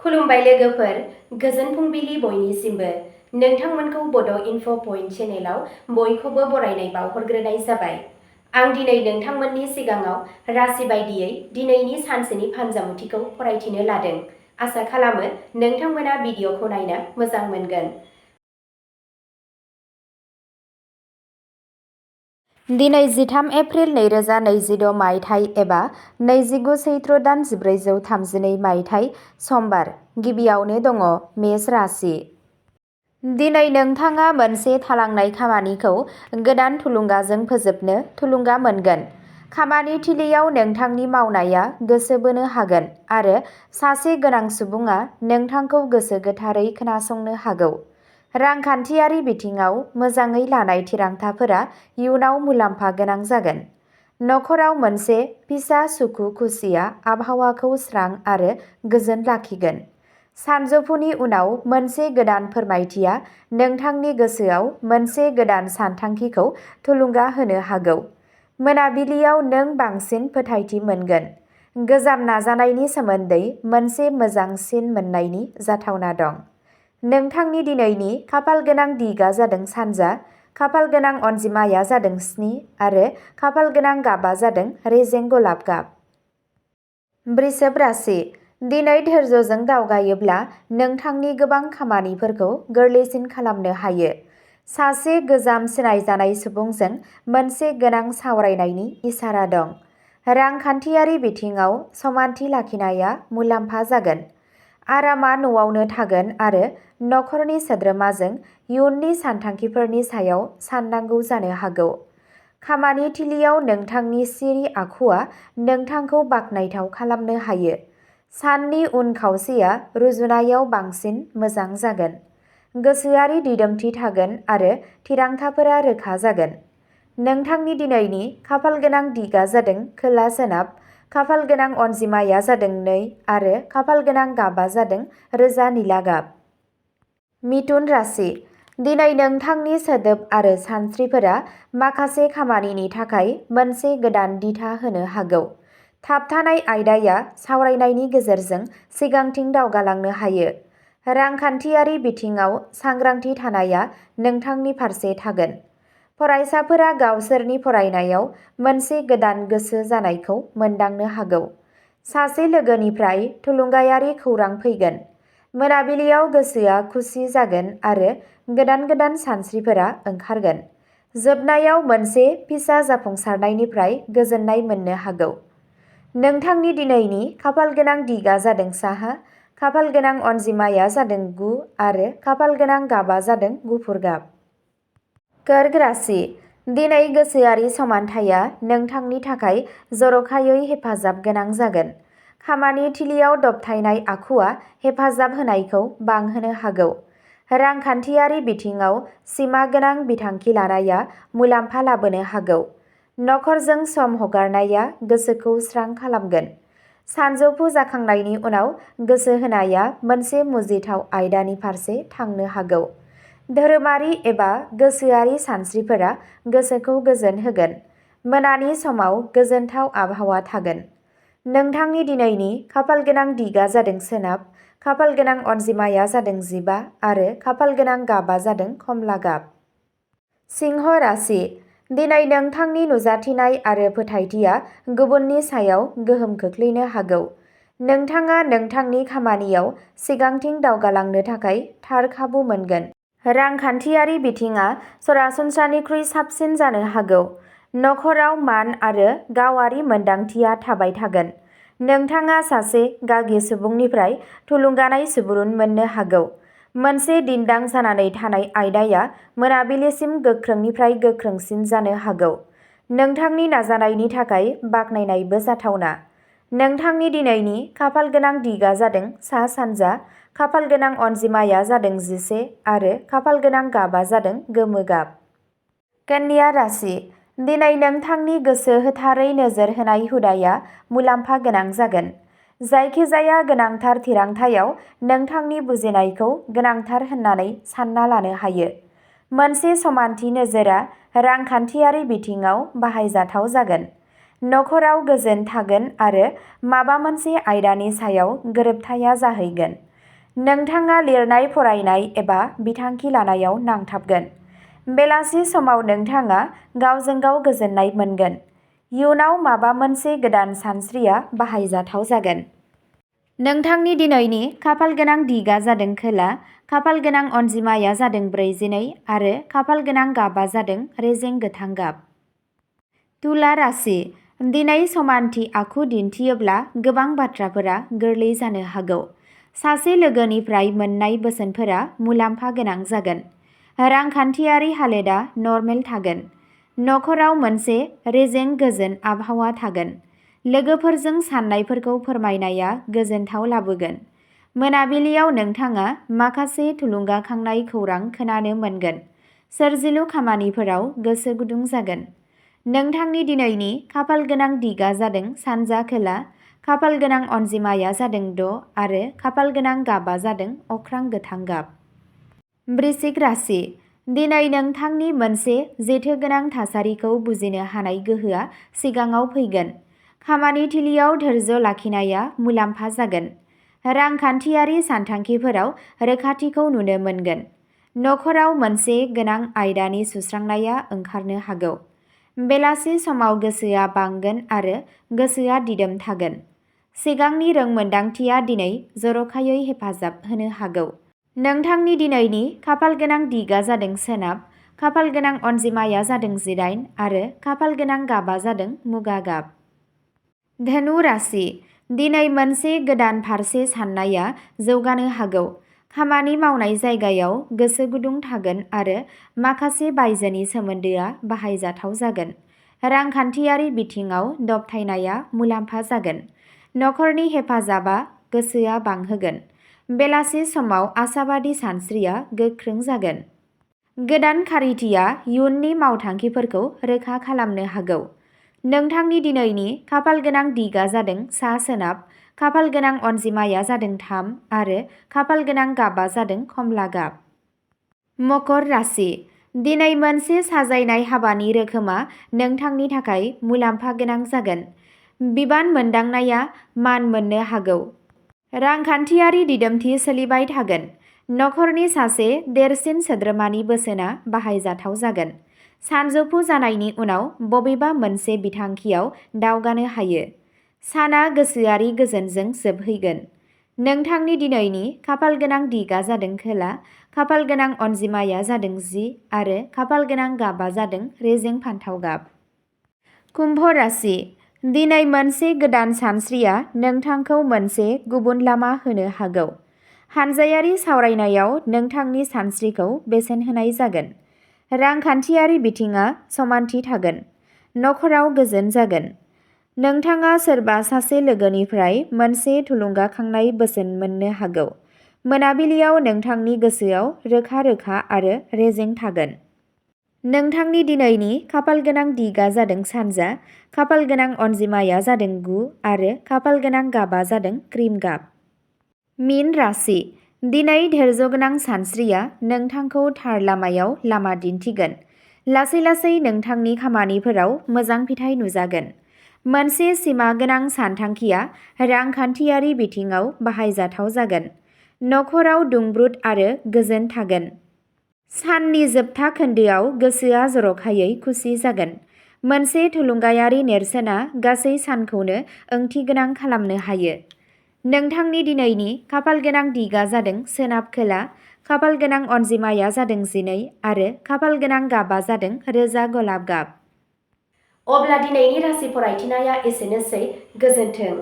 खुलुमबाय लोगोफोर, गोजोन फुंबिलि बयनिसिमबो। नोंथांमोनखौ बड' इनफ' पइन्ट चेनेलाव बयखौबो बरायनाय बावहरग्रोनाय जाबाय। आं दिनै नोंथांमोननि सिगाङाव राशि बायदियै दिनैनि सानसेनि फानजामुथिखौ फरायथिनो लादों। आसा खालामो नोंथांमोना भिडिअ'खौ नायनो मोजां मोनगोन। दिनै 13 एप्रिल 2026 मायथाइ एबा 29 सैत्र दान 1432 मायथाइ समबार। गिबियावनो दङ मेष राशि। दिनै नोंथाङा मोनसे थालांनाय खामानिखौ गोदान थुलुंगाजों फोजोबनो थुलुंगा मोनगोन। खामानि थिलियाव नोंथांनि मावनाया गोसो बोनो हागोन आरो सासे गोनां सुबुङा नोंथांखौ गोसो गोथारै खोनासंनो हागौ। रांखान्थियारि बिथिङाव मोजाङै लानाय थिरांथाफोरा इयुनाव मुलाम्फा गोनां जागोन। नखराव मोनसे फिसा सुखु खुसिया आबहावाखौ स्रां आरो गोजोन लाखिगोन। सानजौफुनि उनाव मोनसे गोदान फोरमायथिया नोंथांनि गोसोआव मोनसे गोदान सानथांखिखौ थुलुंगा होनो हागौ। मोनाबिलियाव नों बांसिन फोथायथि मोनगोन। गोजाम नाजानायनि सोमोन्दै मोनसे मोजां सिन मोननायनि जाथावना दं। नोंथांनि दिनैनि खाफालगोनां दिगआ जादों सानजा, खाफालगोनां अनजिमाया जादों 7 आरो खाफालगोनां गाबआ जादों रेजें गलाब गाब। बृषभ राशि। दिनै धैर्यजों दावगायोब्ला नोंथांनि गोबां खामानिफोरखौ गोरलैसिन खालामनो हायो। सासे गोजाम सिनायजानाय सुबुंजों मोनसे गोनां सावरायनायनि इसारा दं। रांखान्थियारि बिथिङाव समानथि लाखिनाया मुलाम्फा जागोन। आरामा न'आवनो थागोन आरो नखरनि सोद्रोमाजों इयुननि सानथांखिफोरनि सायाव साननांगौ जानो हागौ। खामानि थिलियाव नोंथांनि सिरि आखुआ नोंथांखौ बाखनायथाव खालामनो हायो। साननि उन खावसेया रुजुनायाव बांसिन मोजां जागोन। गोसोआरि दिदोमथि थागोन आरो थिरांथाफोरा रोखा जागोन। नोंथांनि दिनैनि खाफालगोनां दिगआ जादों खोला सोनाब, खाफालगोनां अनजिमाया जादों 2 आरो खाफालगोनां गाबआ जादों रोजा निला गाब। मिथुन राशि। दिनै नोंथांनि सोदोब आरो सानस्रिफोरा माखासे खामानिनि थाखाय मोनसे गोदान दिथा होनो हागौ। थाबथानाय आयदाया सावरायनायनि गेजेरजों सिगांथिं दावगालांनो हायो। रांखान्थियारि बिथिङाव सांग्रांथि थानाया नोंथांनि फारसे थागोन। फरायसाफोरा गावसोरनि फरायनायाव मोनसे गोदान गोसो जानायखौ मोनदांनो हागौ। सासे लोगोनिफ्राय थुलुंगायारि खौरां फैगोन। मोनाबिलियाव गोसोआ खुसि जागोन आरो गोदान सानस्रिफोरा ओंखारगोन। जोबनायाव मोनसे फिसा जाफुंसारनायनिफ्राय गोजोननाय मोननो हागौ। नोंथांनि दिनैनि खाफालगोनां दिगआ जादों साहा, खाफालगोनां अनजिमाया जादों 9 आरो खाफालगोनां गाबआ जादों गुफुर गाब। कर्क राशि। दिनै गोसोआरि समानथाया नोंथांनि थाखाय जर'खायै हेफाजाब गोनां जागोन। खामानि थिलियाव दबथायनाय आखुआ हेफाजाब होनायखौ बांहोनो हागौ। रांखान्थियारि बिथिङाव सिमा गोनां बिथांखि लानाया मुलाम्फा लाबोनो हागौ। नखरजों सम हगारनाया गोसोखौ स्रां खालामगोन। सानजौफु जाखांनायनि उनाव गोसो होनाया मोनसे मुजिथाव आयदानि फारसे थांनो हागौ। धोरोमारि एबा गोसोआरि सानस्रिफोरा गोसोखौ गोजोन होगोन। मोनानि समाव गोजोनथाव आबहावा थागोन। नोंथांनि दिनैनि खाफालगोनां दिगआ जादों सोनाब, खाफालगोनां अनजिमाया जादों 15 आरो खाफालगोनां गाबआ जादों कमला गाब। सिंह राशि। दिनै नोंथांनि नुजाथिनाय आरो फोथायथिया गुबुननि सायाव गोहोम खोख्लैनो हागौ। नोंथाङा नोंथांनि खामानियाव सिगांथिं दावगालांनो थाखाय थार खाबु मोनगोन। रांखान्थियारि बिथिङा सरासनस्रानिख्रुइ साबसिन जानो हागौ। नखराव मान आरो गावारि मोनदांथिया थाबाय थागोन। नोंथाङा सासे गागि सुबुंनिफ्राय थुलुंगानाय सुबुरुन मोननो हागौ। मोनसे दिन्दां जानानै थानाय आयदाया मोनाबिलिसिम गोख्रोंनिफ्राय गोख्रोंसिन जानो हागौ। नोंथांनि नाजानायनि थाखाय बाखनायनायबो जाथावना। नोंथांनि दिनैनि खाफालगोनां दिगआ जादों सा-सानजा, खाफालगोनां अनजिमाया जादों 11 आरो खाफालगोनां गाबआ जादों गोमो गाब। कन्या राशि। दिनै नोंथांनि गोसो होथारै नोजोर होनाय हुदाया मुलाम्फा गोनां जागोन। जायखिजाया गोनांथार थिरांथायाव नोंथांनि बुजिनायखौ गोनांथार होननानै सानना लानो हायो। मोनसे समानथि नोजोरआ रांखान्थियारि बिथिङाव बाहायजाथाव जागोन। नखराव गोजोन थागोन आरो माबा मोनसे आयदानि सायाव गोरोबथाया जाहैगोन। नोंथाङा लिरनाय फरायनाय एबा बिथांखि लानायाव नांथाबगोन। बेलासि समाव नोंथाङा गावजों गाव गोजोननाय मोनगोन। इयुनाव माबा मोनसे गोदान सानस्रिया बाहायजाथाव जागोन। नोंथांनि दिनैनि खाफालगोनां दिगा जादों खोला, खाफालगोनां अनजिमाया जादों 42 आरो खाफालगोनां गाबा जादों रेजें गोथां गाब। तुला राशि। दिनै समानथि आखु दिन्थियोब्ला गोबां बाथ्राफोरा गोरलै जानो हागौ। सासे लोगोनिफ्राय मोननाय बोसोनफोरा मुलाम्फा गोनां जागोन। रांखान्थियारि हालोदा नर्मेल थागोन। नखराव मोनसे रेजें गोजोन आबहावा थागोन। लोगोफोरजों साननायफोरखौ फोरमायनाया गोजोनथाव लाबोगोन। मोनाबिलियाव नोंथाङा माखासे थुलुंगाखांनाय खौरां खोनानो मोनगोन। सोरजिलु खामानिफोराव गोसो गुदुं जागोन। नोंथांनि दिनैनि खाफालगोनां दिगा जादों सानजा खोला, खाफालगोनां अनजिमाया जादों 6 आरो खाफालगोनां गाबा जादों अख्रां गोथां गाब। वृश्चिक राशि। दिनै नोंथांनि मोनसे जेथोगोनां थासारिखौ बुजिनो हानाय गोहोआ सिगाङाव फैगोन। खामानिथिलियाव धैर्य लाखिनाया मुलाम्फा जागोन। रांखान्थियारि सानथांखिफोराव रोखाथिखौ नुनो मोनगोन। नखराव मोनसे गोनां आयदानि सुस्रांनाया ओंखारनो हागौ। बेलासि समाव गोसोआ बांगोन आरो गोसोआ दिदोम थागोन। सिगांनि रोंमोनदांथिया दिनै जर'खायै हेफाजाब होनो हागौ। नोंथांनि दिनैनि खाफालगोनां दिगा जादों सोनाब, खाफालगोनां अनजिमाया जादों 18 आरो खाफालगोनां गाबा जादों मुगा गाब। धनु राशि। दिनै मोनसे गोदान फारसे साननाया जौगानो हागौ। खामानि मावनाय जायगायाव गोसो गुदुं थागोन आरो माखासे बायजोनि सोमोन्दोआ बाहायजाथाव जागोन। रांखान्थियारि बिथिङाव दबथायनाया मुलाम्फा जागोन। नखरनि हेफाजाबा गोसोआ बांहोगोन। बेलासि समाव आशावादी सानस्रिया गोख्रों जागोन। गोदान खारिथिया इयुननि मावथांखिफोरखौ रोखा खालामनो हागौ। नोंथांनि दिनैनि खाफालगोनां दिगा जादों सा सोनाब, खाफालगोनां अनजिमाया जादों 3 आरो खाफालगोनां गाबा जादों खमला गाब। मकर राशि। दिनै मोनसे साजायनाय हाबानि रोखोमा नोंथांनि थाखाय मुलाम्फा गोनां जागोन। बिबान मोनदांनाया मान मोननो हागौ। रांखान्थियारि दिदोमथि सोलिबाय थागोन। नखरनि सासे देरसिन सोद्रोमानि बोसोनआ बाहायजाथाव जागोन। सानजौफु जानायनि उनाव बबेबा मोनसे बिथांखियाव दावगानो हायो। साना गोसोआरि गोजोनजों जोबहैगोन। नोंथांनि दिनैनि खाफालगोनां दिगा जादों खोला, खाफालगोनां अनजिमाया जादों 10 आरो खाफालगोनां गाबा जादों रेजें फान्थाव गाब। कुम्भ राशि। दिनै मोनसे गोदान सानस्रिया नोंथांखौ मोनसे गुबुन लामा होनो हागौ। हानजायारि सावरायनायाव नोंथांनि सानस्रिखौ बेसेन होनाय जागोन। रांखान्थियारि बिथिङा समानथि थागोन। नखराव गोजोन जागोन। नोंथाङा सोरबा सासे लोगोनिफ्राय मोनसे थुलुंगाखांनाय बोसोन मोननो हागौ। मोनाबिलियाव नोंथांनि गोसोआव रोखा रोखा आरो रेजें थागोन। नोंथांनि दिनैनि खाफालगोनां दिगा जादों सानजा, खाफालगोनां अनजिमाया जादों 9 आरो खाफालगोनां गाबा जादों क्रिम गाब। मीन राशि। दिनै धैर्यगोनां सानस्रिया नोंथांखौ थार लामायाव लामा दिन्थिगोन। लासै लासै नोंथांनि खामानिफोराव मोजां फिथाइ नुजागोन। मोनसे सिमा गोनां सानथांखिया रांखान्थियारि बिथिङाव बाहायजाथाव जागोन। नखराव दुंब्रुद आरो गोजोन थागोन। साननि जोबथा खोन्दोआव गोसोआ जर'खायै खुसि जागोन। मोनसे थुलुंगायारि नेरसोनआ गासै सानखौनो ओंथिगोनां खालामनो हायो। नोंथांनि दिनैनि खाफालगोनां दिगा जादों सोनाब खोला, खाफालगोनां अनजिमाया जादों 12 आरो खाफालगोनां गाबा जादों रोजा गलाब गाब। अब्ला दिनैनि राशि फरायथिनाया एसेनोसै। गोजोन्थों।